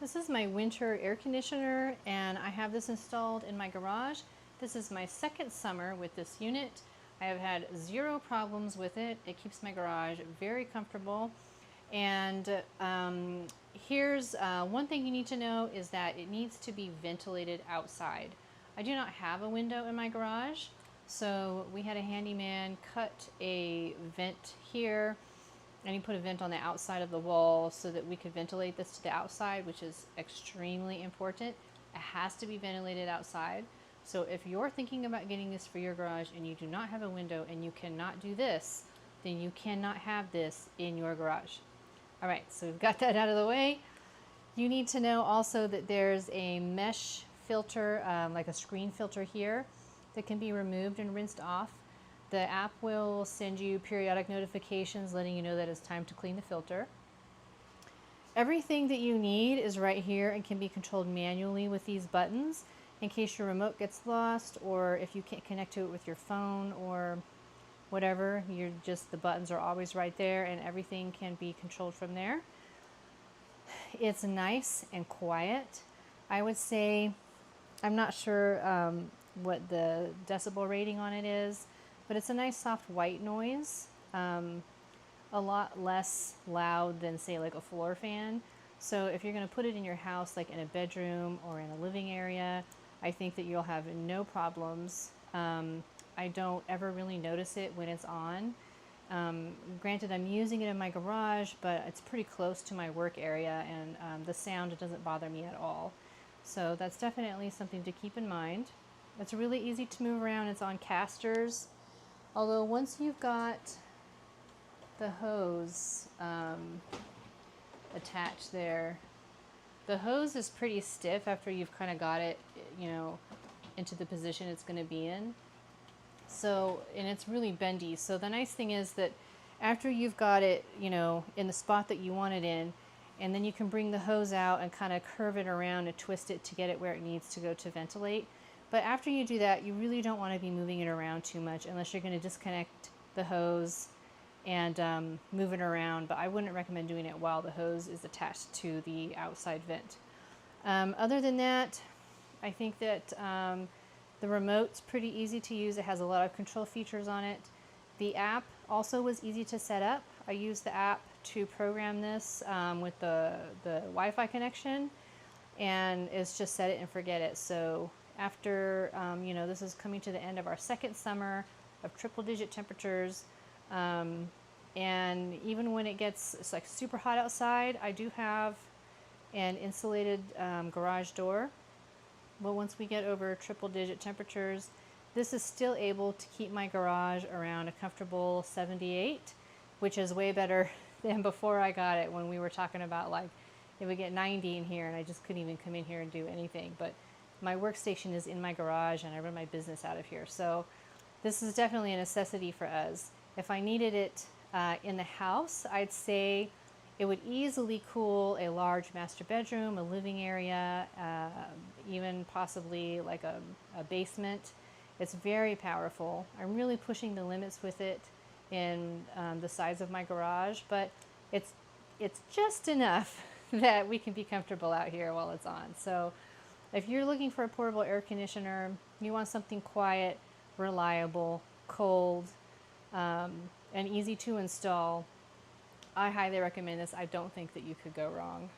This is my Whynter air conditioner, and I have this installed in my garage. This is my second summer with this unit. I have had zero problems with it. It keeps my garage very comfortable. And here's one thing you need to know is that it needs to be ventilated outside. I do not have a window in my garage, so we had a handyman cut a vent here, and he put a vent on the outside of the wall so that we could ventilate this to the outside, which is extremely important. It has to be ventilated outside. So if you're thinking about getting this for your garage and you do not have a window and you cannot do this, then you cannot have this in your garage. All right, so we've got that out of the way. You need to know also that there's a mesh filter, like a screen filter here, that can be removed and rinsed off. The app will send you periodic notifications letting you know that it's time to clean the filter. Everything that you need is right here and can be controlled manually with these buttons in case your remote gets lost, or if you can't connect to it with your phone or whatever. The buttons are always right there, and everything can be controlled from there. It's nice and quiet. I would say, I'm not sure what the decibel rating on it is, but it's a nice soft white noise, a lot less loud than, say, like a floor fan. So if you're going to put it in your house, like in a bedroom or in a living area, I think that you'll have no problems. I don't ever really notice it when it's on. Granted, I'm using it in my garage, but it's pretty close to my work area, and the sound doesn't bother me at all. So that's definitely something to keep in mind. It's really easy to move around. It's on casters. Although once you've got the hose attached there, the hose is pretty stiff after you've kind of got it, into the position it's going to be in. So, and it's really bendy. So the nice thing is that after you've got it, in the spot that you want it in, and then you can bring the hose out and kind of curve it around and twist it to get it where it needs to go to ventilate. But after you do that, you really don't want to be moving it around too much unless you're going to disconnect the hose and move it around. But I wouldn't recommend doing it while the hose is attached to the outside vent. Other than that, I think that the remote's pretty easy to use. It has a lot of control features on it. The app also was easy to set up. I used the app to program this with the Wi-Fi connection, and it's just set it and forget it. So after, this is coming to the end of our second summer of triple-digit temperatures, and even when it's like super hot outside, I do have an insulated garage door. But once we get over triple-digit temperatures, this is still able to keep my garage around a comfortable 78, which is way better than before I got it, when we were talking about like it would get 90 in here and I just couldn't even come in here and do anything. But my workstation is in my garage and I run my business out of here. So this is definitely a necessity for us. If I needed it in the house, I'd say it would easily cool a large master bedroom, a living area, even possibly like a basement. It's very powerful. I'm really pushing the limits with it in the size of my garage, but it's just enough that we can be comfortable out here while it's on. So if you're looking for a portable air conditioner, you want something quiet, reliable, cold, and easy to install, I highly recommend this. I don't think that you could go wrong.